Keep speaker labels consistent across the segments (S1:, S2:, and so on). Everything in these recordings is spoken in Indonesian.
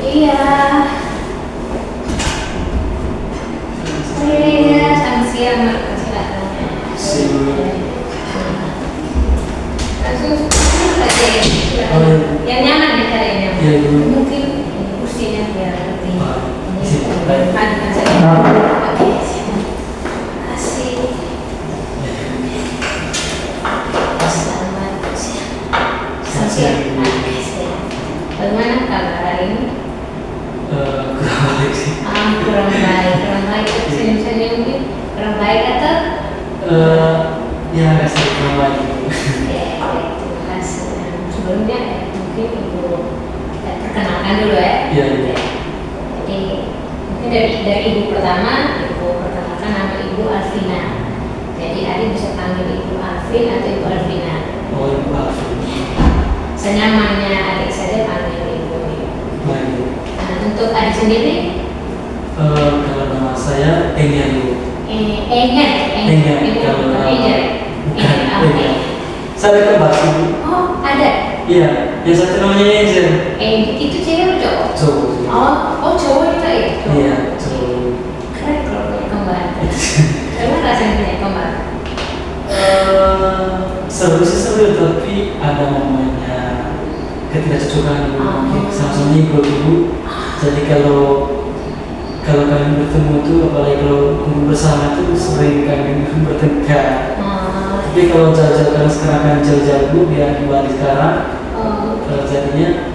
S1: Iya. Iya, selamat siang, Mak. Silakan. Kasus aja yang nyaman ya caranya. Mungkin kursinya biar lebih padukan saya. Oke, kasih. Selamat siang. Selamat siang. Bagaimana kabar hari ini?
S2: Kurang baik sih.
S1: Kurang baik. Senyum-senyum mungkin kurang baik atau?
S2: Ya agak sedikit kurang baik.
S1: Terima kasih. Sebelumnya mungkin Ibu kita perkenalkan dulu ya.
S2: Iya.
S1: Jadi mungkin dari Ibu pertama, Ibu perkenalkan nama Ibu Alvina. Jadi Adi bisa panggil Ibu Alvin atau Ibu Alvina.
S2: Oh, Ibu Alvin.
S1: Senyamannya adik saja panggil Ibu.
S2: Baik.
S1: Nah, untuk adik sendiri?
S2: Kalau nama saya Enyan.
S1: Enyan.
S2: Kalau nama
S1: Enyan.
S2: Enyan. Saya kembar sih.
S1: Oh, ada.
S2: Iya, yang satu namanya Enyan.
S1: Itu cewek atau cowok?
S2: Cowok.
S1: Oh cowok juga ya?
S2: Iya, cowok.
S1: Keren kalau punya kembar. Gimana rasanya punya kembar?
S2: Seru sih seru, tapi ada momennya ketidakcocokan sama-sama ibu. Jadi kalau kami bertemu tuh, apalagi kalau kumpul bersama tuh sering kami bertengkar. Tapi kalau jauh-jauh kan sekarang kan jauh-jauh dia di Bali sekarang, jadinya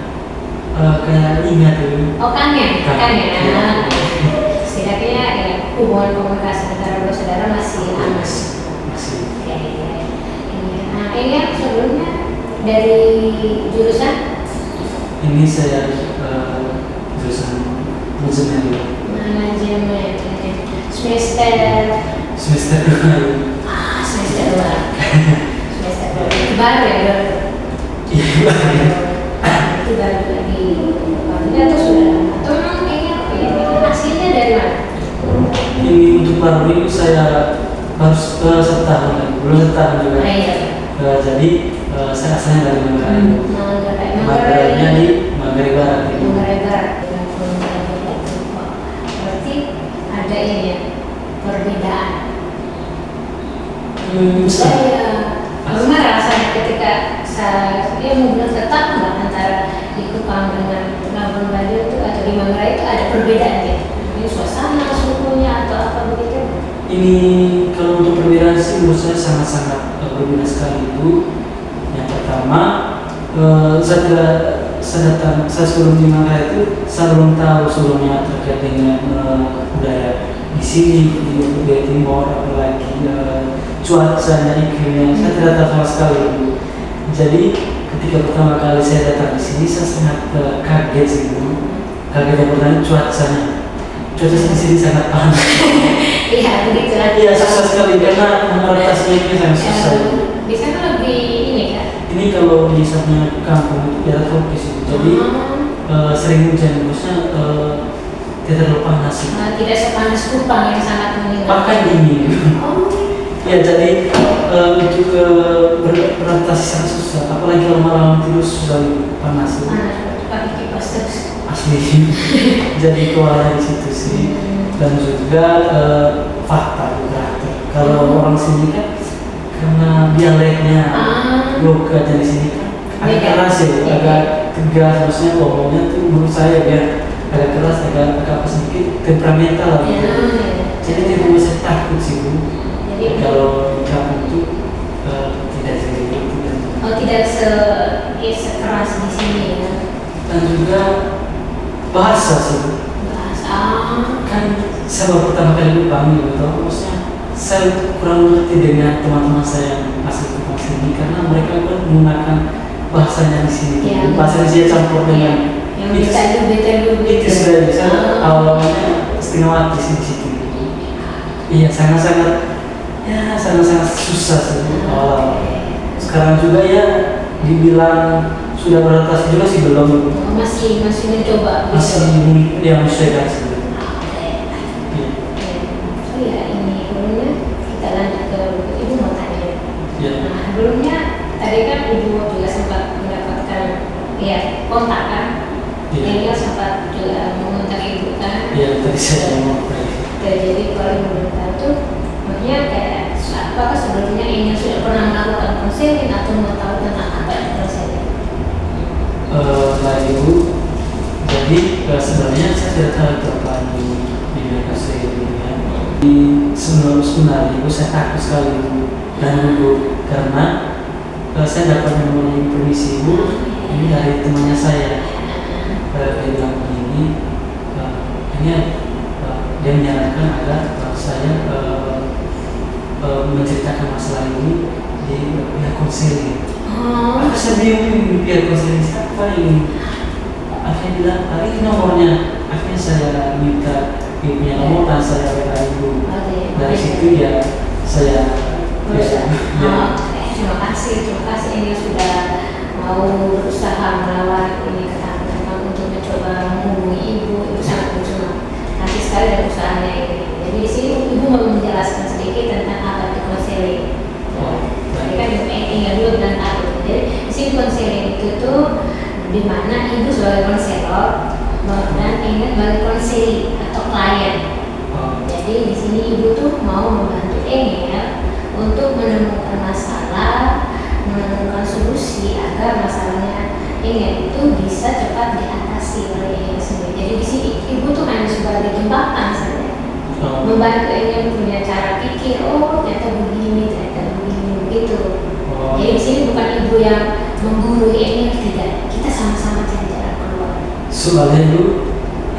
S2: kayak ingat tuh.
S1: Oh kangen.
S2: Iya.
S1: Setidaknya ya hubungan komunikasi antara dua saudara masih aman.
S2: Masih.
S1: Oke. Nah ini sebelumnya dari jurusan
S2: Ini saya jurusan manajemen.
S1: manajemen semester
S2: Semester 2.
S1: semester 2 itu baru ya
S2: Iya.
S1: itu baru lagi atau sudah atau memang kayaknya aslinya dari mana?
S2: Ini untuk baru ini saya harus setahun lagi, belum setahun juga.
S1: Iya.
S2: Jadi saya asalnya dari Manggarai. Manggarainnya di Manggarai Barat.
S1: Manggarai Barat. Berarti ada ini ya perbedaan. Saya bagaimana rasanya ketika saya mau bilang tetap nggak antara di Kupang dengan Labuan Bajo itu atau di Manggarai itu ada perbedaan ya? Ini suasana, suhunya atau apa begitu?
S2: Ini kalau untuk perbedaan sih menurut saya sangat-sangat berbeda sekali itu. Yang pertama, saya sebelum di Manggarai itu saya belum tahu sebelumnya terkait dengan budaya di sini di Jawa Timur, apalagi cuacanya, iklimnya saya tidak tahu sama sekali. Jadi ketika pertama kali saya datang di sini saya sangat kaget sih. Kaget yang pertama cuacanya di sini sangat panas.
S1: Iya begitu lah.
S2: Iya susah sekali karena mengadaptasinya ini sangat susah.
S1: Di sana lebih ini kan?
S2: Ini kalau di sana kampung itu daerah tropis itu, jadi sering hujan, maksudnya tidak terlalu panas sih.
S1: Tidak sepanas Kupang yang sangat meningkat.
S2: Bahkan dingin.
S1: Oh.
S2: Ya jadi untuk beradaptasi sangat susah, apalagi kalau malam tidur susah panas.
S1: Pakai kipas terus.
S2: Asli. Jadi keluarnya di situ sih. Dan juga fakta karakter. Kalau orang sini kan karena dialeknya lokal di sini kan agak keras ya, agak tegas, maksudnya ngomongnya tuh menurut saya ya agak keras, agak sedikit temperamental gitu. Jadi tidak bisa takut sih Bu. Jadi kalau di kampung itu tidak seperti itu.
S1: Oh tidak sekeras di sini ya.
S2: Dan juga bahasa sih.
S1: Bahasa
S2: kan saya baru pertama kali dipanggil gitu, maksudnya saya kurang mengerti dengan teman-teman saya yang asli Kupang sini karena mereka kan menggunakan bahasanya di sini,
S1: ya,
S2: bahasa Indonesia campur dengan
S1: yang itu
S2: sudah bisa awalnya setengah mati sih di situ. Iya sangat-sangat susah sih awal. Sekarang juga ya dibilang sudah beradaptasi juga sih belum.
S1: Masih mencoba.
S2: Masih yang menyesuaikan sih.
S1: Sebelumnya tadi kan Ibu juga sempat mendapatkan kontak kan, ini
S2: tadi saya mau
S1: Jadi kalau ibu boleh tahu tuh, maksudnya kayak apakah sebelumnya ingin sudah pernah melakukan konseling atau mau tahu tentang apa itu konseling?
S2: Baik Ibu, jadi sebenarnya saya tidak tahu itu apa di dunia konseling ya. Sebenarnya Ibu saya takut sekali Ibu dan Ibu karena saya dapat mempunyai permisi Ibu ini dari temannya saya. Dia bilang begini, dia menyarankan agar saya menceritakan masalah ini di pihak konseling. Aku saya bingung pihak konseling siapa ini. Akhirnya bilang, ini nomornya. Akhirnya saya minta ibunya nomor dan saya WA ibu. Dari situ ya saya
S1: terima kasih ini sudah mau berusaha melawan ini ketakutan untuk mencoba menghubungi ibu sangat bersemangat. Nanti sekali dari usahanya ini. Jadi di sini ibu mau menjelaskan sedikit tentang apa itu konseling. Jadi kan ingat dulu dan takut. Jadi di sini konseling itu tuh di mana ibu sebagai konselor dan ingat sebagai konseli atau klien. Jadi di sini ibu tuh mau membantu Engel untuk menemukan masalah, menemukan solusi agar masalahnya Engel itu bisa cepat diatasi oleh Engel sendiri. Jadi di sini ibu tuh hanya sebagai jembatan saja, membantu Engel punya cara pikir. Ternyata begini begitu. Jadi di sini bukan ibu yang menggurui Engel, tidak. Kita sama-sama cari jalan keluar.
S2: Soalnya Ibu,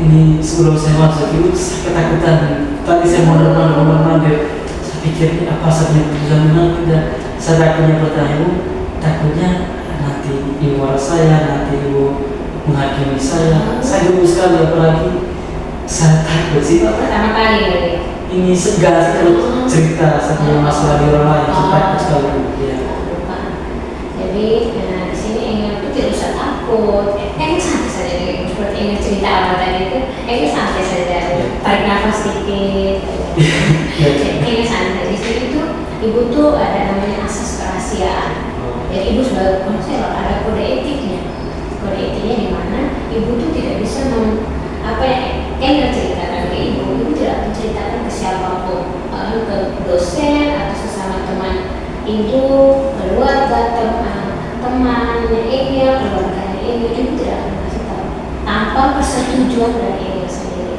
S2: ini sebelum saya masuk Ibu, saya ketakutan. Tadi saya mau mandek. Saya pikir ini apa saja keputusan menang tidak. Saya takutnya bertanya Ibu, takutnya nanti Ibu marah saya, nanti Ibu menghakimi saya. Saya dulu sekali apalagi saya takut sih.
S1: Pertama kali ya.
S2: Ini segar sih kalau cerita satu masalah di orang lain. Saya takut sekali. Ya.
S1: Jadi di sini Engel itu tidak usah takut. Engel santai saja nih. Seperti Engel cerita apa tadi itu, Engel santai saja. Tarik nafas sedikit. Engel santai. Di sini tuh ibu tuh ada namanya asas kerahasiaan. Jadi ibu sebagai konselor ada kode etiknya. Kode etiknya di mana ibu tuh tidak bisa Engel ceritakan ke ibu tidak menceritakan ke siapapun, ke dosen atau sesama teman ibu, keluarga, temannya Engel, keluarganya Engel, ibu tidak akan kasih tahu tanpa persetujuan dari Engel sendiri.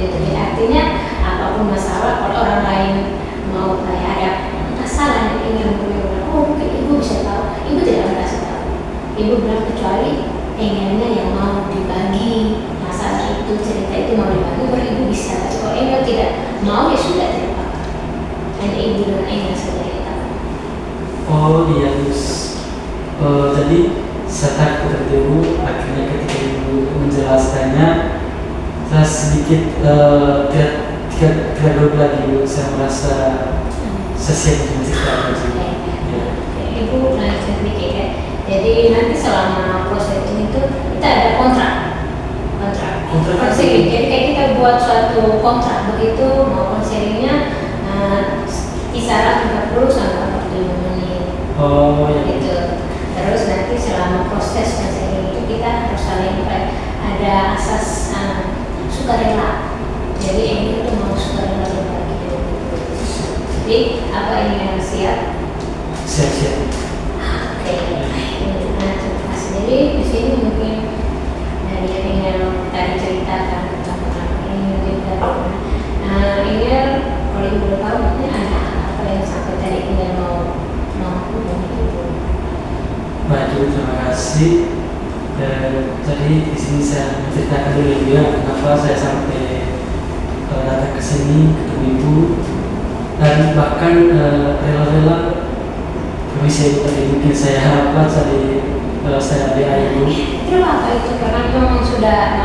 S1: Jadi artinya apapun masalah, kalau orang lain mau kayak ada masalah yang Engel mungkin ibu bisa tahu, ibu tidak akan kasih tahu. Ibu bilang kecuali Engelnya yang mau dibagi masalah itu, cerita itu mau dibagi, baru ibu bisa. Kalau Engel tidak mau, ya sudah, tidak apa-apa. Hanya ibu dan Engel saja yang tahu.
S2: Oh iya Gus. Jadi saya takut Ibu. Akhirnya ketika Ibu menjelaskannya, saya sedikit tidak dulu lagi Ibu. Saya merasa saya siap untuk menceritakan.
S1: Ibu lanjut sedikit ya. Jadi nanti selama proses ini tuh kita ada kontrak. Konseling. Jadi kayak kita buat suatu kontrak begitu, mau konselingnya kisaran 30 sampai 45 menit.
S2: Oh iya.
S1: Gitu. Terus nanti selama proses konseling itu kita harus saling ada asas sukarela. Jadi ini itu mau sukarela berbagi. Jadi apa ini yang siap?
S2: Siap.
S1: Oke. Terima kasih. Jadi di sini mungkin dari yang ingin tadi ceritakan tentang ini juga. Ingin kalau ibu tahu mungkin ada apa yang sampai tadi ingin mau hubungi ibu.
S2: Baik Ibu, terima kasih. Jadi di sini saya menceritakan dulu Ibu ya, kenapa saya sampai datang ke sini ketemu Ibu dan bahkan rela-rela permisi Ibu tadi mungkin saya harapkan saya ada Ibu.
S1: Itu apa itu? Karena memang sudah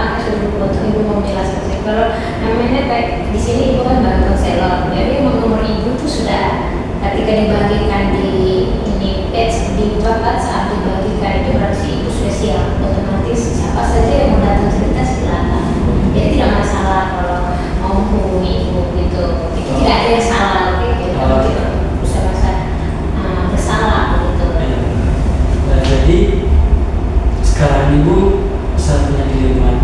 S1: potong ibu mau menjelaskan. Kalau namanya kayak di sini ibu kan baru konselor, jadi nomor ibu tuh sudah ketika dibagikan di ini page di bakat saat dibagikan itu berarti ibu sudah siap, otomatis siapa saja yang mau datang cerita silakan. Jadi tidak masalah kalau mau menghubungi ibu gitu. Itu tidak ada yang salah, oke? Tidak usah merasa bersalah gitu.
S2: Jadi sekarang Ibu saya punya dilema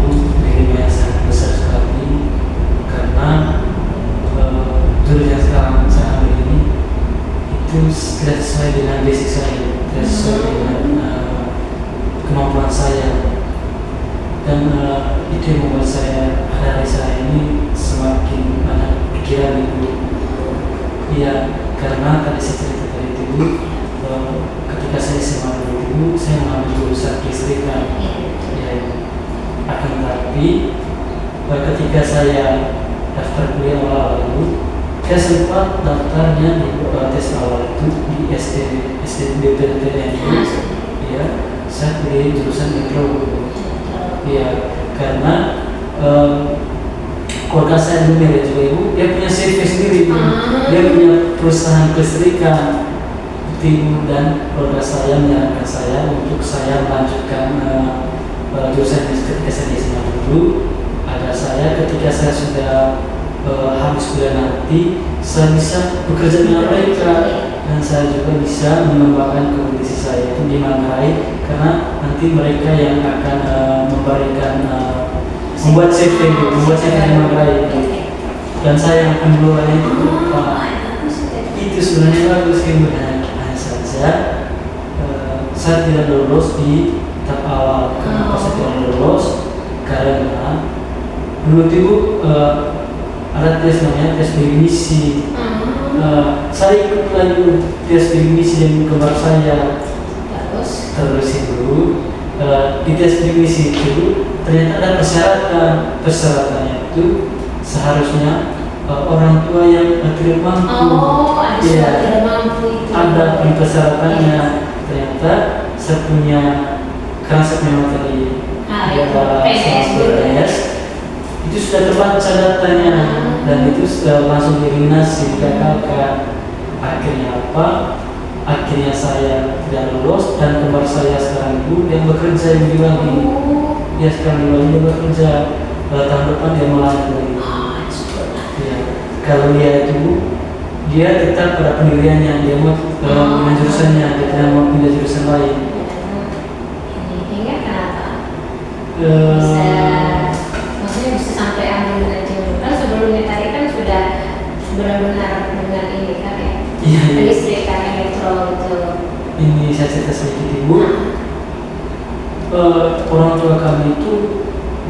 S2: yang sangat besar sekali. saya, tidak sesuai dengan kemampuan saya. Dan itu yang membuat saya, hari saya ini semakin banyak pikiran itu. Iya, karena tadi saya cerita tadi itu, ketika saya SMA dulu, saya mengambil jurusan kelistrikan. Ya, akan tetapi ketika saya daftar kuliah awal itu, saya sempat daftarnya di tes awal itu di SNBPTN itu. Ya, saya pilih jurusan mikro. Ya, karena keluarga saya dulu juga ibu, dia punya CV sendiri, dia punya perusahaan kelistrikan. Ibu dan keluarga saya menyarankan saya untuk saya melanjutkan jurusan ketika saya di SMA dulu, agar saya ketika saya sudah habis kuliah nanti, saya bisa bekerja dengan mereka dan saya juga bisa mengembangkan kondisi saya itu di Manggarai, karena nanti mereka yang akan memberikan membuat CV di Manggarai dan saya yang akan mengelola itu. Itu sebenarnya bagus kemudian, hanya saja saya tidak lolos di tahap awal. Kenapa saya tidak lolos? Karena dulu itu ada tes namanya tes bilik misi. Saya ikut lagi tes bilik misi dengan kembar saya. Terus itu di tes bilik misi itu ternyata ada persyaratannya itu seharusnya orang tua yang tidak mampu.
S1: Tidak mampu itu.
S2: Ada persyaratannya. Ternyata saya punya kerasa memang tadi PNS itu sudah terbaca datanya dan itu sudah langsung dieliminasi, digagalkan. Akhirnya apa? Akhirnya saya tidak lolos dan kembar saya sekarang itu dia bekerja di lagi. Dia sekarang di dia bekerja, tahun depan dia melanjut lagi. Ya, kalau dia itu dia tetap pada pendiriannya, dia mau dengan jurusannya, dia tidak mau pindah jurusan lain.
S1: Hingga kenapa? Maksudnya bisa sampai ambil manajemen. Kan sebelumnya tadi kan sudah benar-benar dengan ini kan ya.
S2: Iya.
S1: Kelistrikan elektro itu.
S2: Ini saya cerita sedikit ibu. Orang tua kami itu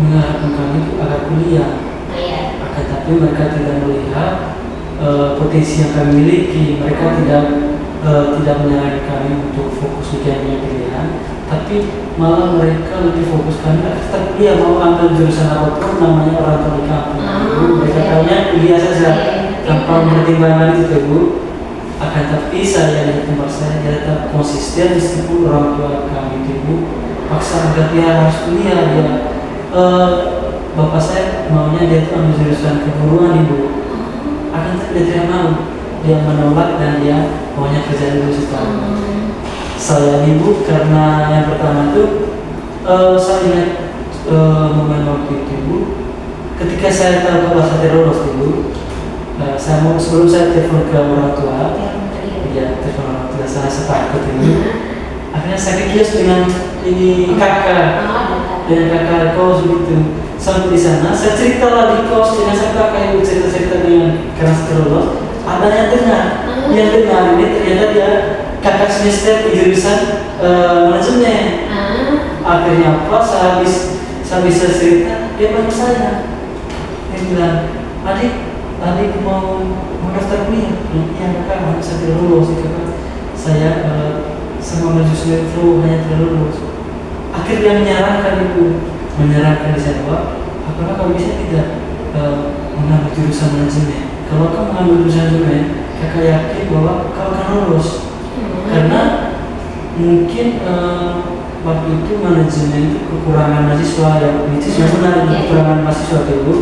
S2: mengharapkan kami itu agar kuliah. Akan tapi mereka tidak melihat potensi yang kami miliki. Mereka tidak menyarankan kami untuk fokus di pilihan, tapi malah mereka lebih fokus kami tetap kuliah, mau ambil jurusan apapun namanya orang tua di kampung. Mereka tahunya kuliah saja tanpa mempertimbangkan itu ibu. Akan tapi saya dan tempat saya tetap konsisten meskipun orang tua kami itu ibu paksa agar dia harus kuliah. Dia bapak saya maunya dia itu ambil jurusan keguruan ibu. Akan tapi dia tidak mau, dia menolak dan dia maunya kerja dulu setelah. Saya ibu karena yang pertama itu saya ingat momen waktu itu ibu, ketika saya tahu kalau saya tidak lolos ibu, saya mau sebelum saya telepon ke orang tua, telepon orang tua saya takut ibu. Akhirnya saya ke kios dengan ini dengan kakak kos begitu. Sampai di sana saya cerita lagi kos dengan saya kakak ibu, cerita dengan karena saya lolos. Ada yang dengar ini ternyata dia kakak semester di jurusan manajemen. Akhirnya apa? Saya bisa cerita, dia bantu saya. Dia bilang, adik mau daftar kuliah. Iya kakak, saya tidak lulus. Saya sama jurusan itu hanya tidak lulus. Akhirnya menyarankan di saya bahwa apakah kamu bisa tidak mengambil jurusan manajemen? Kalau kamu mengambil jurusan manajemen, kakak yakin bahwa kau akan lulus. Karena mungkin waktu itu manajemen itu kekurangan mahasiswa yang itu benar kekurangan mahasiswa itu.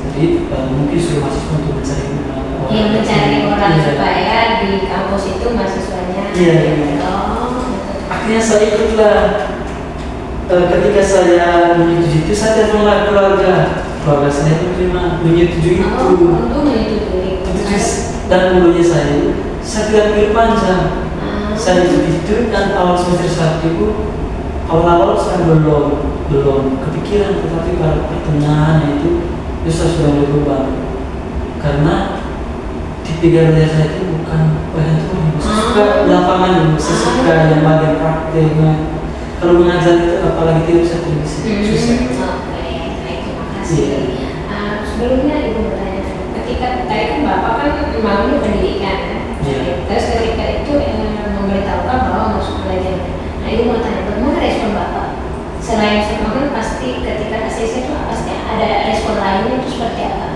S2: Jadi mungkin suruh mahasiswa untuk mencari
S1: orang supaya di kampus itu mahasiswanya.
S2: Akhirnya saya ikutlah. Ketika saya menyetujui itu, saya telepon keluarga saya itu menyetujui itu. Dan mulanya saya tidak pikir panjang. Saya itu dan awal semester 1 itu awal saya belum kepikiran, tetapi pada pertengahan itu saya sudah mulai beban karena di pikiran saya itu bukan banyak tuh suka lapangan, saya suka yang bagian prakteknya. Kalau mengajar itu apalagi tidak bisa televisi, susah.
S1: Oke, baik, terima kasih. Sebelumnya Ibu bertanya, ketika tadi kan Bapak kan membangun pendidikan, terus ketika itu memberitahukan bahwa masuk pelajaran. Nah, Ibu mau tanya, bagaimana respon Bapak? Selain semangat, pasti ketika ACC itu pasti ada respon lainnya itu seperti apa?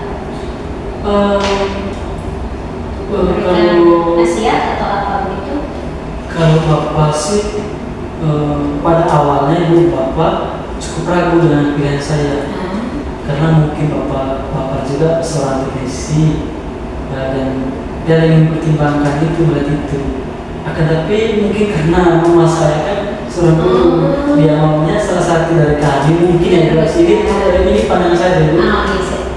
S1: Memberikan nasihat atau apa begitu?
S2: Kalau Bapak sih pada awalnya Ibu Bapak cukup ragu dengan pilihan saya. Karena mungkin bapak juga seorang teknisi dan dia ingin mempertimbangkan itu berarti itu. Akan tapi mungkin karena mama saya kan seorang guru, dia maunya salah satu dari kami mungkin ya ini pandangan saya dulu.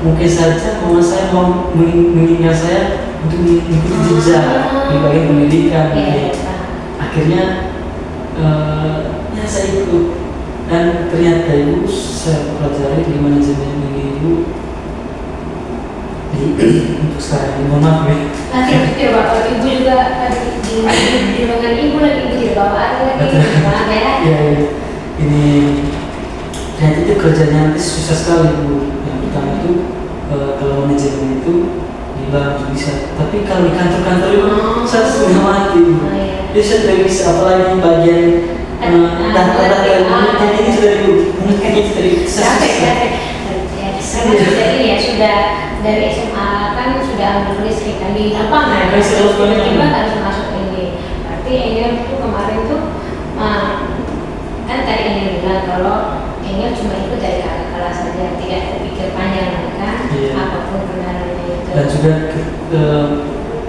S2: Mungkin saja mama saya mau menginginkan saya untuk mengikuti jejak di bagian pendidikan. Akhirnya ya saya ikut. Dan ternyata Ibu saya pelajari di manajemen ini Ibu. Jadi untuk sekarang ini mohon maaf ya.
S1: Nanti pikir Bapak Ibu juga di ruangan Ibu lagi Ibu tidak bawa lagi gimana ya?
S2: Iya, ini ternyata itu kerjanya nanti susah sekali Bu. Yang pertama itu kalau manajemen itu di bank bisa, tapi kalau di kantor-kantor itu saya sudah mati Bu. Jadi saya tidak bisa, apalagi bagian data-data ini sudah mungkin itu dari
S1: sudah dari SMA kan sudah ambil listrik kan di lapangan tiba-tiba harus masuk ini. Berarti Engel itu kemarin tuh kan tadi Engel bilang kalau Engel cuma ikut dari kakak kelas saja, tidak terpikir panjang kan apapun kendalanya itu.
S2: Dan juga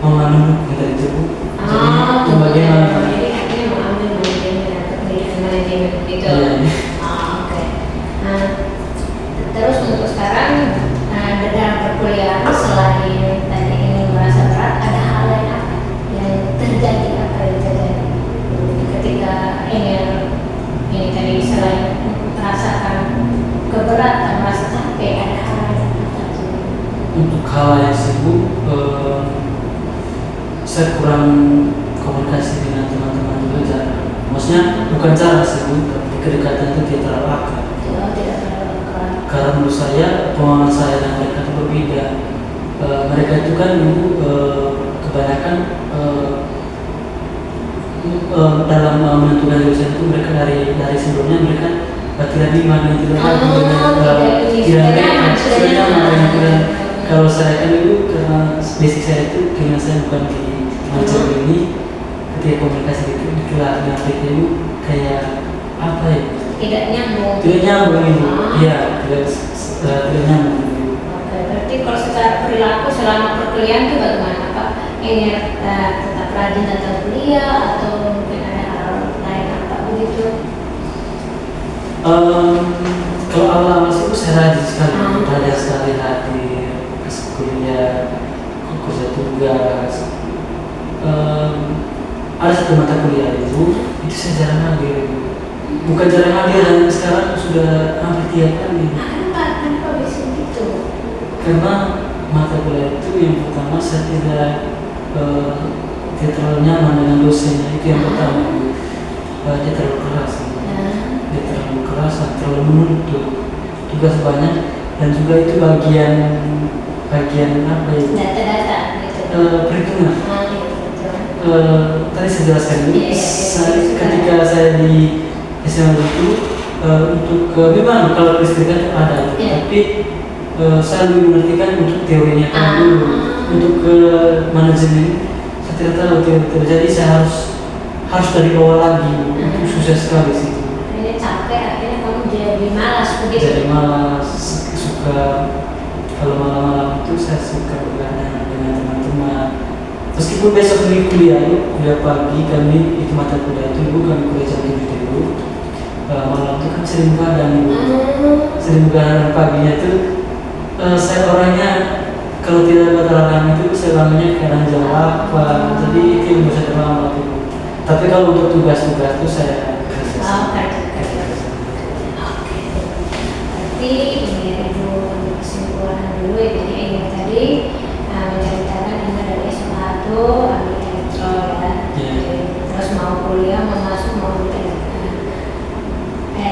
S2: mengambil kita itu Bu. Jadi bagaimana?
S1: Gitu. Oke. Nah, terus untuk sekarang dalam perkuliahan selain tadi ini merasa berat, ada hal lain apa yang terjadi ketika ini tadi selain merasakan keberatan, merasa capek, ada hal lain apa?
S2: Untuk hal yang sibuk, saya kurang komunikasi dengan teman-teman juga jarang. Maksudnya bukan cara sibuk, tapi kedekatan itu tidak terlalu akrab. Karena menurut saya pengalaman saya dan mereka itu berbeda. Mereka itu kan dulu kebanyakan dalam menentukan jurusan itu mereka dari sebelumnya mereka tidak bimbang gitu tidak nyaman. Kalau saya kan dulu karena basic saya itu keinginan saya bukan di manajemen ini. Ketika komunikasi itu dikelar dengan mereka itu kayak apa ya?
S1: Tidak nyambung
S2: itu. Iya, tidak nyambung.
S1: Oke, berarti kalau secara perilaku selama perkuliahan itu bagaimana Pak? Ingin tetap rajin datang kuliah atau mungkin ada hal lain apa begitu?
S2: Kalau awal-awal sih saya rajin sekali hadir ke kuliah, kerja tugas. Ada satu mata kuliah itu saya jarang hadir. Bukan jarang hadir, dan sekarang sudah hampir tiap kali.
S1: Kenapa bisa gitu?
S2: Karena mata kuliah itu yang pertama saya tidak terlalu nyaman dengan dosennya, itu yang pertama. Dia terlalu keras, terlalu menuntut, tugas banyak, dan juga itu bagian apa ya? Data gitu. Perhitungan. Tadi saya jelaskan dulu, ketika saya di SMA itu untuk memang kalau listrikan itu ada, tapi saya lebih mengertikan untuk teorinya kan dulu. Untuk manajemen saya tidak tahu teori, jadi saya harus dari bawah lagi. Itu susah sekali sih.
S1: Ini capek, akhirnya kamu jadi malas begitu.
S2: Jadi malas, suka kalau malam-malam itu saya suka begadang dengan teman-teman. Meskipun besok ini kuliah pagi kami itu mata kuliah itu kami kuliah jam 7 dulu. Malam itu kan sering begadang paginya itu saya orangnya kalau tidak buat alarm itu saya bangunnya kadang jam 8, jadi itu yang bisa terlambat itu. Tapi kalau untuk tugas-tugas itu saya kerja. Oke.
S1: Berarti ini Ibu kesimpulan dulu ya, jadi ini tadi menceritakan ini dari SMA itu ambil elektro ya. mau kuliah, mau masuk, mau kuliah.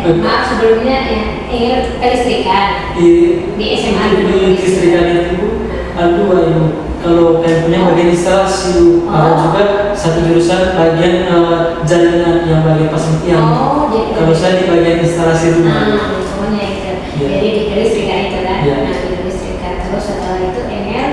S1: Maaf sebelumnya ya, ingin kelistrikan di SMA dulu.
S2: Di kelistrikan itu ada dua ilmu. Kalau kayak punya bagian instalasi, ada juga satu jurusan bagian jaringan yang bagian pasmitian. Kalau saya di bagian instalasi rumah.
S1: Pokoknya itu.
S2: Yeah.
S1: Jadi di kelistrikan itu kan.
S2: Yeah.
S1: Nah, di kelistrikan terus setelah itu Engel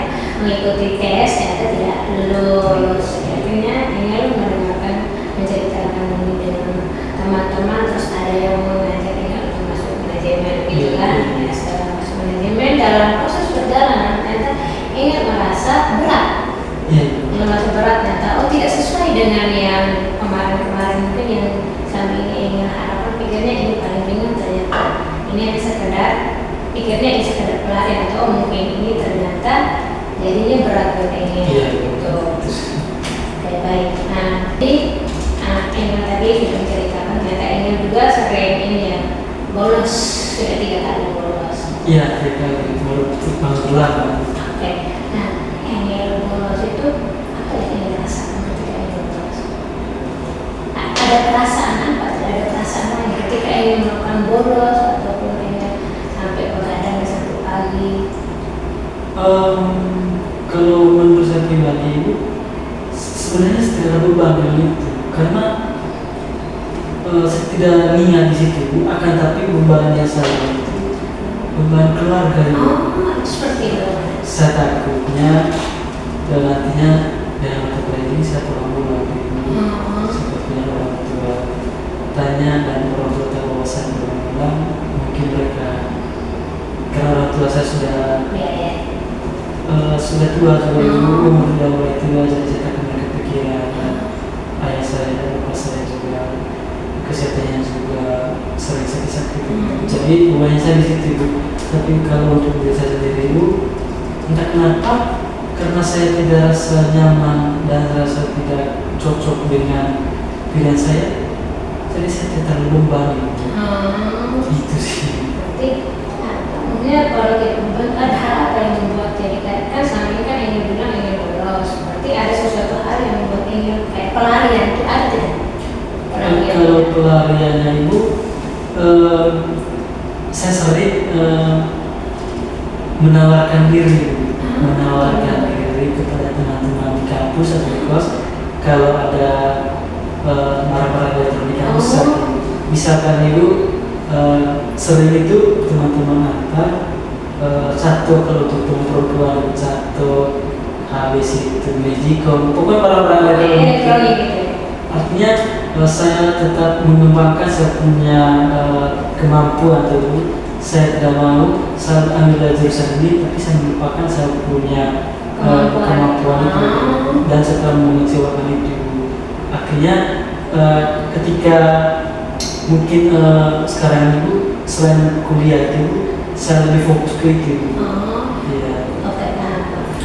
S1: mengikuti tes, ternyata tidak lulus. Akhirnya Engel mendengarkan menceritakan ini dengan teman-teman, terus ada yang mengajak Engel untuk masuk manajemen gitu kan. Ya, setelah masuk manajemen dalam proses perjalanan ternyata Engel merasa berat. Engel merasa berat ternyata tidak sesuai dengan yang kemarin-kemarin mungkin yang selama ini Engel harapkan, pikirnya ini paling ringan, ternyata ini yang sekedar pikirnya ini sekedar pelarian, atau mungkin ini ternyata jadinya berat buat Engel gitu. Oke, baik. Nah, jadi Engel tadi sudah menceritakan ternyata Engel juga sering ini ya bolos, sudah 3 kali bolos.
S2: Iya, 3 kali bolos panggilan.
S1: Oke, nah Engel bolos itu apa yang Engel rasakan ketika Engel bolos? Nah, ada perasaan apa? Ada perasaan lain ketika Engel melakukan bolos ataupun Engel sampai begadang sampai pagi?
S2: Kalau menurut saya pribadi itu sebenarnya tidak ada beban dengan itu, karena saya tidak niat di situ, akan tapi beban yang saya itu beban keluarga itu.
S1: Seperti itu.
S2: Saya takutnya dan nantinya dengan mata kuliah ini saya pulang bulan sepertinya orang tua tanya dan orang tua tahu bahwa saya pulang, mungkin mereka, karena orang tua saya sudah tua, umur sudah mulai tua, jadi saya takut mereka pikiran. Ayah saya dan bapak saya juga kesehatannya juga sering sakit-sakit. Jadi bebannya saya di situ. Tapi kalau untuk diri saya sendiri itu, entah kenapa, karena saya tidak rasa nyaman dan rasa tidak cocok dengan pilihan saya, jadi saya tidak terlalu beban. Itu sih.
S1: Berarti maksudnya kalau kita beban, ada hal apa yang membuat jadi kan selama ini kan ingin bilang ingin bolos, berarti ada sesuatu hal yang membuat ingin kayak pelarian itu ada tidak?
S2: Kalau pelariannya ibu, saya sering menawarkan diri kepada teman-teman di kampus atau di kos. Kalau ada marah-marah elektronik di kampus, misalkan ibu sering itu teman-teman antar satu, kalau untuk teman perempuan satu, habis itu magicom, pokoknya barang-barang elektronik. Artinya saya tetap mengembangkan saya punya kemampuan itu. Saya tidak mau saya ambil jurusan ini, tapi saya melupakan saya punya kemampuan itu dan saya telah mengecewakan itu. Akhirnya ketika mungkin sekarang itu selain kuliah itu saya lebih fokus ke itu.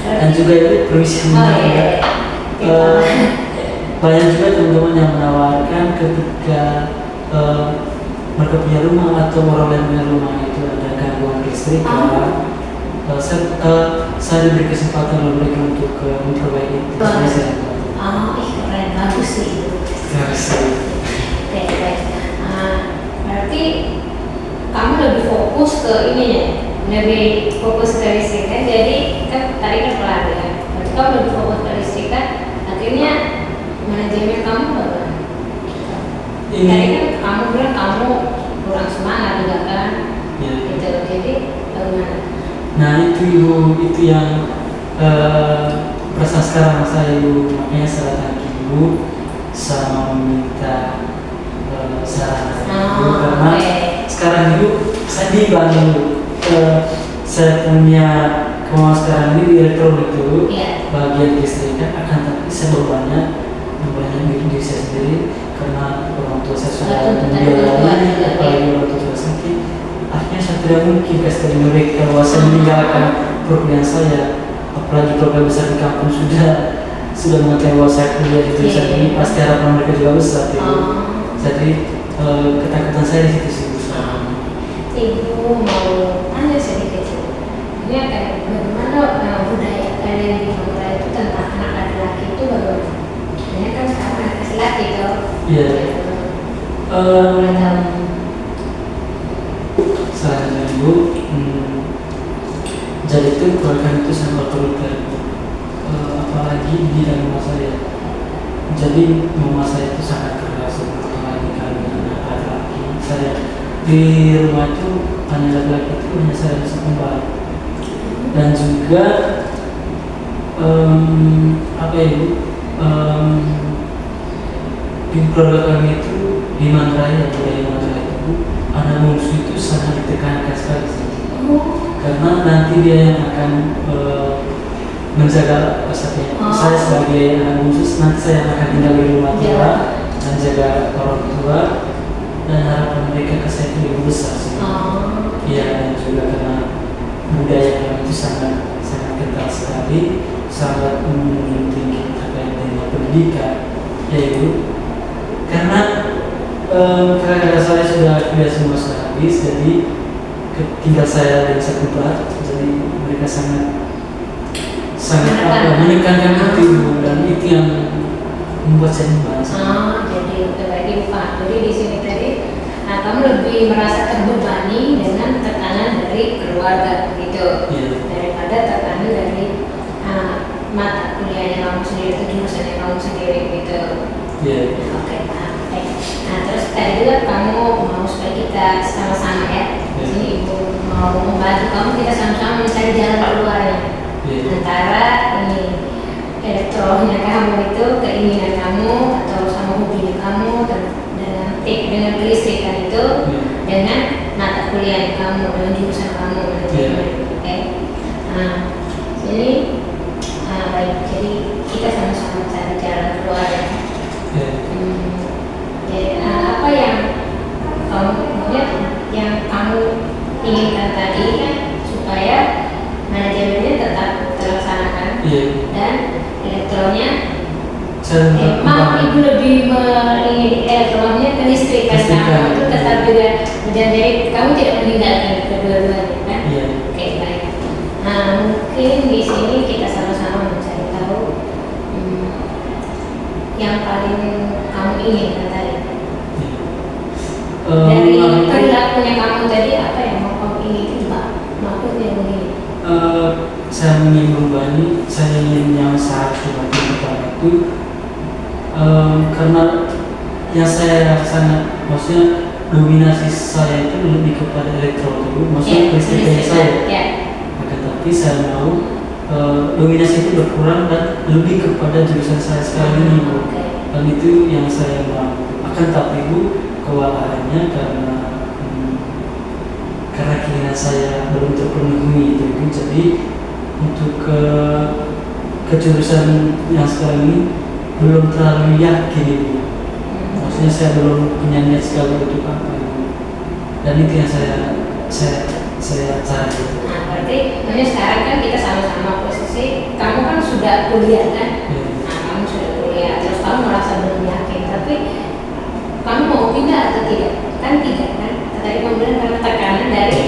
S2: Dan juga itu permisi banyak juga teman-teman yang menawarkan ketika mereka punya rumah atau orang lain punya rumah itu ada gangguan listrik, saya diberi kesempatan oleh mereka untuk memperbaiki itu.
S1: Keren, bagus sih itu. Oke, baik. Berarti kamu lebih fokus ke ini ya, lebih fokus ke listrikan. Jadi kan tadi kan pelarian, berarti kamu lebih fokus ke listrikan. Akhirnya manajemen kamu bagaimana? Tadi kan kamu bilang kamu kurang semangat juga kan? Gitu. Jadi bagaimana?
S2: Nah itu ibu, itu yang perasaan sekarang saya ibu, makanya saya datang ke ibu sama meminta saran ibu, karena sekarang ibu saya bimbang ibu, saya punya kemauan sekarang ini di elektronik dulu, bagian listrikan, akan tapi saya bebannya diri saya sendiri karena orang tua saya sudah membiayai, apalagi orang tua sudah sakit. Akhirnya saya tidak mungkin kasih mereka bahwa saya meninggalkan perkuliahan saya, apalagi keluarga besar di kampung sudah mengatakan bahwa saya kuliah di jurusan ini, pasti harapan mereka juga besar. Jadi ketakutan saya di situ sih.
S1: Ibu mau tanya sedikit, ini kayak bagaimana budaya kalian di Madura itu tentang anak laki-laki itu bagaimana? Ini kan sekarang laki-laki tuh.
S2: Iya.
S1: Boleh tahu.
S2: Selanjutnya Ibu, jadi itu keluarga itu sangat otoriter, apalagi di dalam rumah saya. Jadi mama saya itu sangat keras, apalagi kami anak laki-laki. Saya di rumah itu hanya laki-laki itu hanya saya sekembar. Dan juga apa ya Ibu, di keluarga kami itu di Manggarai, budaya Manggarai itu anak bungsu itu sangat ditekankan sekali sih. Karena nanti dia yang akan menjaga pesatnya. Saya sebagai anak bungsu nanti saya yang akan tinggal di rumah tua dan jaga orang tua, dan harapan mereka ke saya itu lebih besar sih. Iya, dan juga karena budaya kami itu sangat kental sekali, sangat menjunjung tinggi terkait dengan pendidikan, ya Ibu. Karena kakak-kakak saya sudah kuliah semua sudah habis, jadi tinggal saya dan satu kelas, jadi mereka sangat menekankan itu, dan itu yang membuat saya merasa.
S1: Jadi terbagi Pak. Jadi di sini tadi, kamu lebih merasa terbebani dengan tekanan dari keluarga gitu, daripada tekanan dari mata kuliahnya kamu sendiri, itu jurusannya kamu sendiri gitu. Oke, Pak. Nah, terus tadi juga kamu mau supaya kita sama-sama ya. Di sini Ibu mau membantu kamu, kita sama-sama mencari jalan keluarnya. Antara ini elektronya kamu itu, keinginan kamu atau sama hobi kamu, dengan kelistrikan itu, dengan mata kuliah kamu, dengan jurusan kamu. Oke. Nah, jadi baik. Jadi kita sama-sama cari jalan keluar. Jadi apa yang kamu inginkan tadi kan, supaya manajemennya tetap terlaksanakan, dan elektronnya Ibu lebih ingin elektronnya kelistrikan kamu itu tetap juga, jadi kamu tidak meninggalkan kedua-duanya kan? Oke, baik. Nah, mungkin di sini kita sama-sama mencari tahu yang paling kamu inginkan tadi. Dari perilakunya kamu tadi, apa yang mau kamu ingin Pak? Maksudnya begini.
S2: Saya ingin membani, saya ingin yang saat pertama itu, karena yang saya sangat, maksudnya dominasi saya itu lebih kepada elektro dulu, maksudnya kelistrikan saya. Maka tapi saya mau dominasi itu berkurang dan lebih kepada jurusan saya sekarang ini, Bu. Dan itu yang saya mau. Akan tapi Bu, kewalahannya karena keinginan saya belum terpenuhi itu, Bu. Jadi untuk ke jurusan yang sekarang ini belum terlalu yakin, Ibu. Maksudnya saya belum punya niat sekali untuk apa, Ibu. Dan itu yang saya cari.
S1: Nah, berarti sekarang kan kita sama-sama posisi, kamu kan sudah kuliah kan? Nah, kamu sudah kuliah, terus kamu merasa belum yakin, tapi kamu mau pindah atau tidak? Kan tidak kan? Tadi kamu bilang karena tekanan dari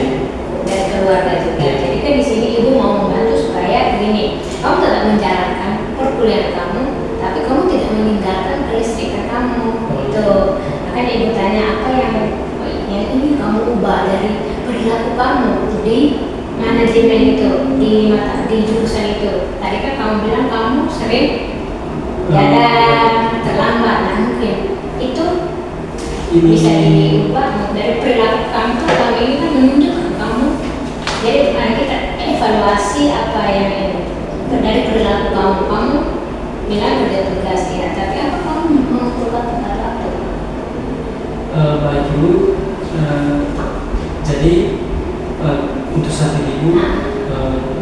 S1: keluarga juga. Jadi kan di sini Ibu mau membantu supaya begini, kamu tetap menjalankan perkuliahan kamu, tapi kamu tidak meninggalkan kelistrikan kamu. Itu. Makanya Ibu tanya apa yang ini kamu ubah dari perilaku kamu di manajemen itu, di jurusan itu. Tadi kan kamu bilang kamu sering terlambat. Nah, mungkin itu bisa diubah dari perilaku kamu. Kamu ini kan menunjukkan kamu. Jadi mari kita evaluasi apa yang ini dari perilaku kamu. Kamu bilang kerja tugas ya, tapi apa kamu mengumpulkan tepat waktu?
S2: Baik Bu, jadi untuk saat ini Bu,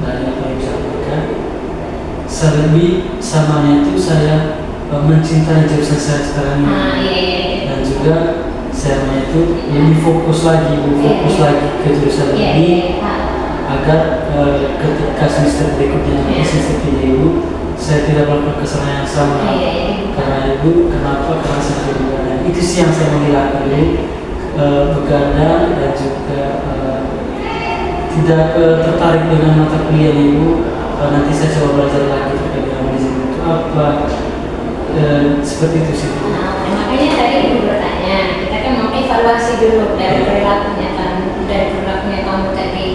S2: dari apa yang saya sampaikan, selebih samanya itu saya mencintai jurusan saya sekarang ini. Dan juga saya itu lebih fokus lagi ke jurusan ini, agar ketika semester berikutnya nanti semester 3 Ibu, saya tidak melakukan kesalahan yang sama. Karena Ibu, kenapa? Karena saya begadang. Itu sih yang saya menghilangkan Ibu, begadang dan juga tidak tertarik dengan mata kuliah Ibu. Nanti saya coba belajar lagi terkait dengan manajemen itu apa. seperti itu sih.
S1: Nah, makanya tadi ibu bertanya, kita kan mau evaluasi dulu dari perilakunya kamu tadi.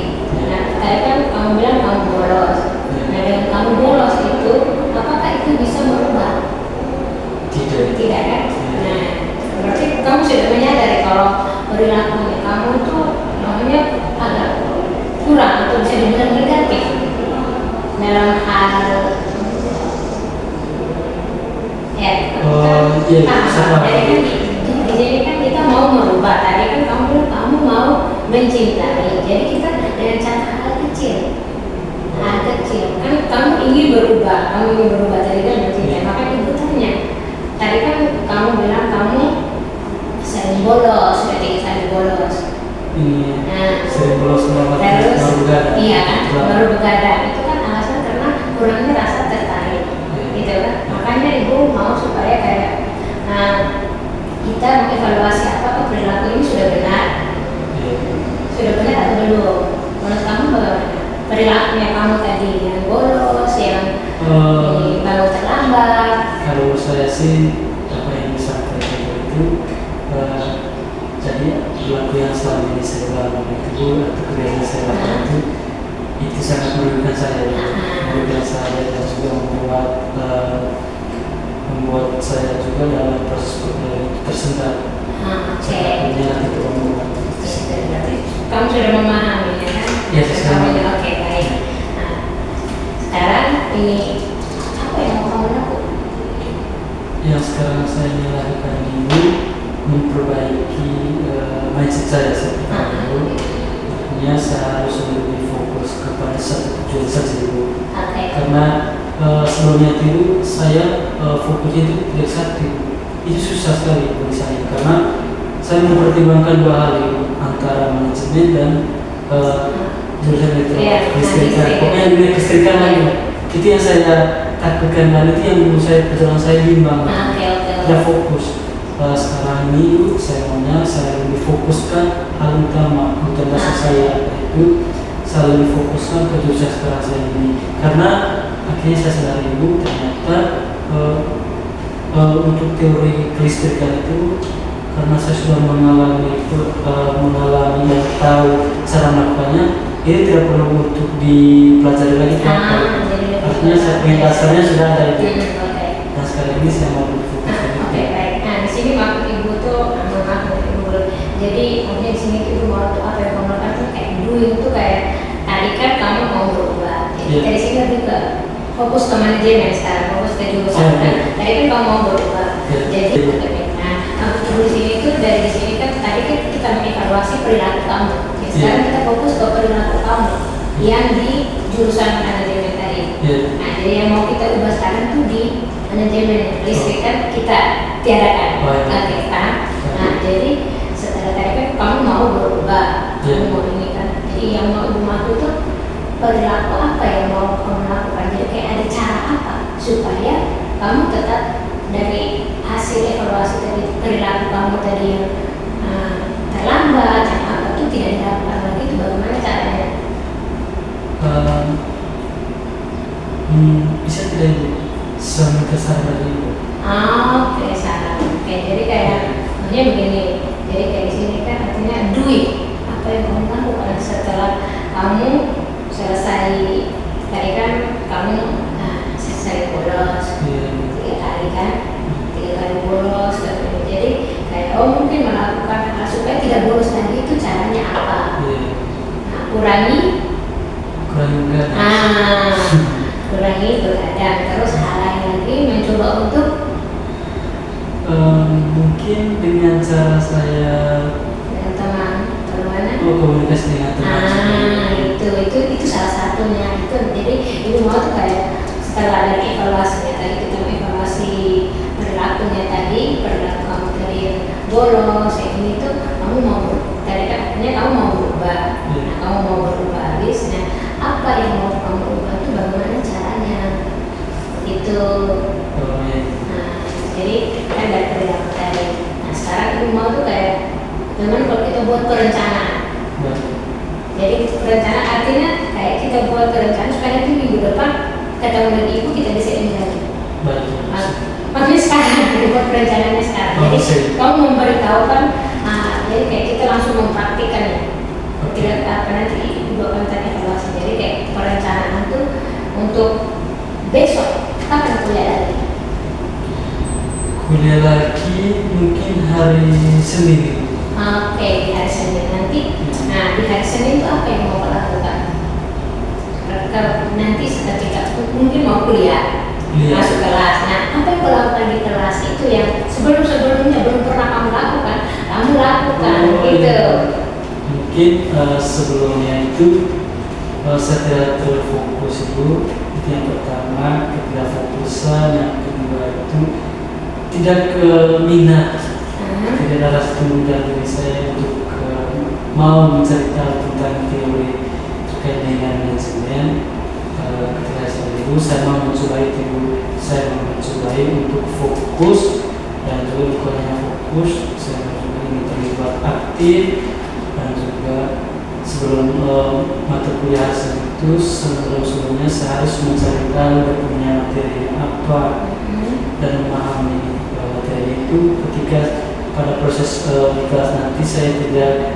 S1: Nah, tadi kan kamu bilang kamu bolos. Nah, dengan kamu bolos itu, apakah itu bisa merubah? Tidak kan? Nah, berarti kamu sudah menyadari kalau perilakunya kamu itu namanya agak kurang atau bisa dibilang negatif dalam hal ya. Jadi kan kita mau merubah. Tadi kan kamu bilang kamu mau mencintai. Jadi kita dengan cara hal kecil kan kamu ingin berubah tadi kan mencintai. Maka ibu tanya, tadi kan kamu bilang kamu sering bolos, berarti sering bolos.
S2: Sering bolos
S1: terus
S2: baru begadang.
S1: Iya kan, baru begadang. Itu kan alasan karena kurangnya rasa tertarik, gitu kan. Makanya ibu mau supaya kayak kita mengevaluasi apakah perilaku ini sudah benar atau belum. Menurut kamu bagaimana? Perilakunya kamu tadi yang bolos, yang bangun terlambat.
S2: Kalau saya sih apa yang disampaikan itu jadi perilaku yang selama ini saya lakukan itu atau kebiasaan saya lakukan itu sangat merugikan saya dan juga membuat saya juga dalam proses tersendat. Nanti
S1: Kamu sudah memahami ya kan?
S2: Ya, saya.
S1: Oke, baik. Nah, sekarang ini apa yang mau kamu lakukan?
S2: Yang sekarang saya lakukan ini memperbaiki mindset saya seperti itu. Artinya saya harus lebih fokus kepada satu tujuan saja dulu. Karena sebelumnya itu saya fokusnya itu tidak satu. Itu susah sekali bagi saya karena saya mempertimbangkan dua hal itu, antara manajemen dan jurusan kelistrikan. Pokoknya dunia kelistrikan lagi. Itu yang saya takutkan dan itu yang menurut saya perjalanan saya bimbang. Tidak fokus. Sekarang ini saya lebih fokuskan hal utama untuk dasar saya, yaitu saya lebih fokuskan ke jurusan sekarang saya ini. Karena akhirnya saya sadari ibu ternyata untuk teori kelistrikan itu, karena saya sudah mengalami dan tahu cara melakukannya, ini tidak perlu untuk dipelajari lagi. Artinya saya punya dasarnya sudah ada itu. Dan sekali ini saya mau berfokus.
S1: Baik. Nah, di sini maksud ibu tuh, jadi maksudnya di sini ibu mau tuh apa yang kamu lakukan tuh kayak doing tuh kayak tadi kan kamu mau berubah. Jadi dari sini lebih ke fokus ke manajemen sekarang, fokus ke jurusan. Tadi kan kamu mau berubah. Jadi di sini tuh dari sini kan tadi kan kita mengevaluasi perilaku kamu. Sekarang kita fokus ke perilaku kamu yang di jurusan manajemen tadi. Nah, jadi yang mau kita ubah sekarang tuh di manajemen listrik kan kita tiadakan. Nah, jadi setelah tadi kan kamu mau berubah, kamu mau ini kan. Jadi yang mau ibu maksud itu perilaku apa yang mau kamu lakukan. Jadi kayak ada cara apa supaya kamu tetap dari hasil evaluasi tadi perilaku kamu tadi yang terlambat yang apa itu tidak dilakukan lagi, itu bagaimana caranya?
S2: Bisa tidak ibu sampai kesadaran ibu?
S1: Oke, salah. Oke, jadi kayak maksudnya begini. Jadi kayak di sini kan artinya duit apa yang kamu lakukan setelah kamu selesai tadi kan kamu selesai bolos 3 kali kan, 3 kali bolos. Jadi kayak mungkin melakukan hal supaya tidak bolos lagi, itu caranya apa? Nah, kurangi begadang. Kurangi begadang. Terus hal lain lagi mencoba untuk
S2: mungkin dengan cara saya
S1: dengan teman mana?
S2: Komunikasi dengan teman.
S1: Itu salah satunya. Itu jadi itu mau tuh kayak setelah dari evaluasinya tadi kita mengevaluasi perilakunya tadi, perilaku kamu tadi yang bolos kayak gini tuh kamu mau tadi kan artinya kamu mau berubah. Nah, kamu mau berubah habis. Nah, apa yang mau kamu ubah itu bagaimana caranya? Itu. Nah, jadi kan dari perilaku tadi. Nah, sekarang ibu mau tuh kayak gimana kalau kita buat perencanaan. Jadi perencanaan artinya kayak kita buat perencanaan supaya nanti minggu depan ketemu dengan ibu kita bisa ini lagi. Maksudnya maunya sekarang, buat perencanaannya sekarang.
S2: Oh,
S1: Jadi
S2: sih.
S1: kamu memberitahukan, jadi kayak kita langsung mempraktikkan ya. Tidak apa nanti ibu akan tanya ke luas. Jadi kayak perencanaan tuh untuk besok kapan kuliah lagi?
S2: Kuliah lagi mungkin hari Senin.
S1: Oke, di hari Senin nanti. Nah, di hari Senin itu apa yang mau kau lakukan? Kalau nanti ketika mungkin mau kuliah, masuk kelas. Nah, apa yang kau lakukan di kelas itu yang sebelumnya belum pernah kamu lakukan, kamu lakukan gitu.
S2: Iya. Mungkin sebelumnya itu saya tidak terfokus itu yang pertama, ketidakfokusan, yang kedua itu tidak ke minat, tidak ada rasa tunggu dari diri saya untuk mau mencari tahu tentang teori terkait dengan manajemen. Ketika saya itu saya mau mencobai untuk fokus, dan juga bukan hanya fokus, saya juga ingin terlibat aktif, dan juga sebelum mata kuliah itu sebelumnya saya harus mencari tahu dan punya materi apa dan memahami materi itu. Ketika pada proses di kelas nanti saya tidak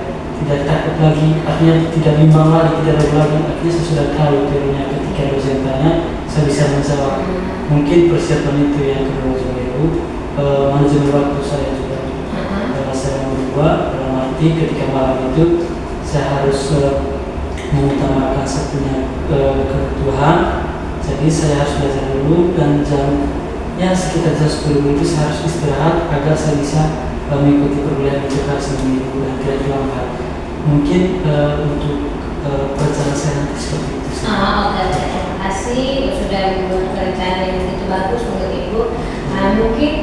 S2: takut lagi, artinya tidak bimbang lagi, tidak ragu lagi, artinya saya sudah tahu teorinya. Ketika dosen tanya saya bisa menjawab. Mungkin persiapan itu yang kedua juga itu manajemen waktu saya juga. Saya merubah dalam arti ketika malam itu saya harus mengutamakan saya punya kebutuhan. Jadi saya harus belajar dulu, dan sekitar jam 10 itu saya harus istirahat agar saya bisa mengikuti perkuliahan itu hari Senin dan tidak terlambat. Mungkin untuk perencanaan saya nanti seperti itu.
S1: Oke, terima kasih sudah membuat perencanaan yang begitu bagus untuk ibu. Mungkin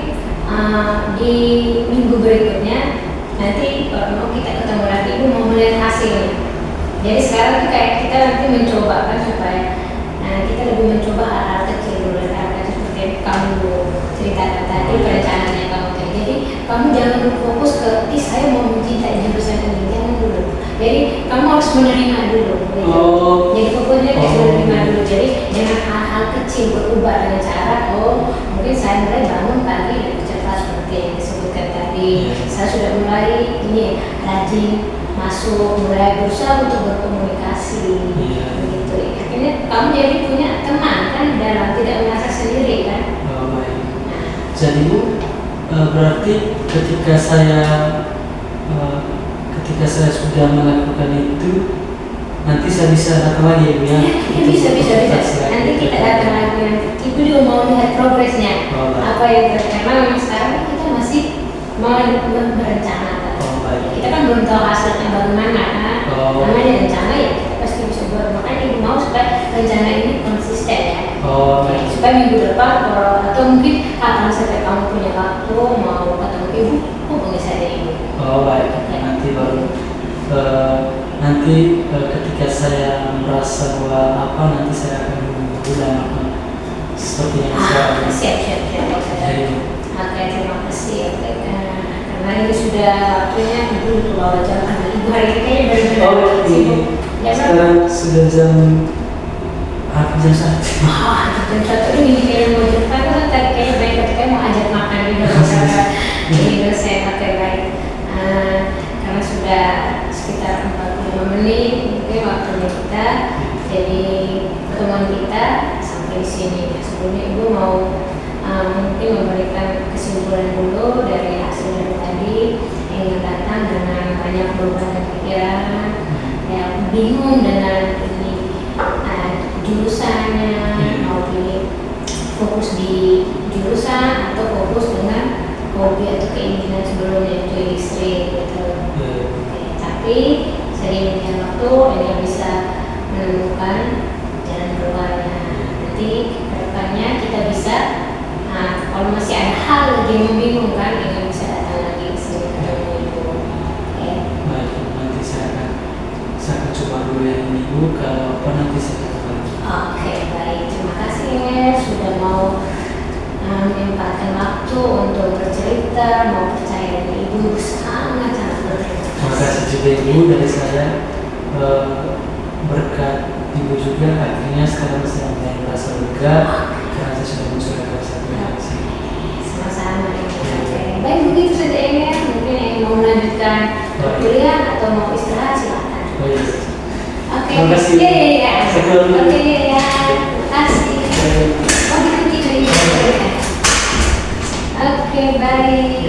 S1: di minggu berikutnya nanti kalau mau kita ketemu lagi, ibu mau melihat hasilnya. Jadi sekarang kita nanti mencoba kan supaya kita lebih mencoba hal-hal kecil dulu, hal-hal seperti yang kamu ceritakan tadi, perencanaan yang kamu tadi. Jadi kamu jangan fokus ke saya mau mencintai jurusan ini, jangan dulu. Jadi kamu harus menerima dulu. Gitu. Jadi pokoknya harus menerima dulu. Jadi jangan hal-hal kecil berubah dengan cara mungkin saya mulai bangun pagi dan cepat seperti yang disebutkan tadi. Saya sudah mulai rajin masuk, mulai berusaha untuk berkomunikasi. Begitu. Akhirnya kamu jadi punya teman kan, dalam tidak merasa sendiri kan.
S2: Baik. Jadi Bu, berarti ketika saya sudah melakukan itu, nanti saya bisa datang lagi ya Bu ya?
S1: Bisa. Nanti kita datang lagi, nanti ibu juga mau lihat progresnya. Apa yang karena memang sekarang kita masih mau berencana. Kita kan belum tahu hasilnya bagaimana kan. Namanya rencana ya kita pasti bisa buat. Makanya ibu mau supaya rencana ini konsisten ya. Supaya minggu depan atau mungkin kapan sampai kamu punya waktu mau ketemu ibu, hubungi saja ibu.
S2: Baik. Nanti baru ketika saya merasa bahwa nanti saya akan menggunakan seperti yang saya
S1: siap. Oke, terima kasih. Karena ini sudah waktunya ibu bawa jam ibu hari ini kayaknya benar-benar sibuk.
S2: Sekarang sudah jam 1.
S1: Jam 1 ini kayaknya mau jumpa kan tadi kayaknya baik mau ajak makan di dalam ini saya pakai baik. Karena sudah sekitar 45 menit mungkin waktunya kita, jadi pertemuan kita sampai di sini. Sebelumnya ibu mau mungkin memberikan kesimpulan dulu dari hasil dari tadi yang datang dengan banyak beban dan pikiran, yang bingung dengan ini jurusannya, mau pilih fokus di jurusan atau fokus dengan hobi atau keinginan sebelumnya itu istri gitu. Tapi sering dengan waktu ini bisa menemukan jalan keluarnya. Nanti kedepannya kita bisa, kalau masih ada hal lagi yang membingungkan, kita bisa datang lagi ke sini ketemu ibu.
S2: Baik, nanti saya akan coba dulu yang ini Bu, kalau apa nanti saya akan.
S1: Oke, baik. Terima kasih sudah mau menyempatkan waktu untuk bercerita, mau percaya dengan ibu, sangat berterima kasih.
S2: Terima kasih juga Ibu, dari saya berkat Ibu juga akhirnya sekarang saya mulai merasa lega karena saya sudah mencurahkan rasa terima kasih.
S1: melanjutkan kuliah atau mau istirahat silakan.
S2: Baik.
S1: Oke.
S2: Terima kasih.
S1: Iya.
S2: Sekian dulu.
S1: Oke ya. Terima kasih. Oh gitu gitu ya. Oke, bye.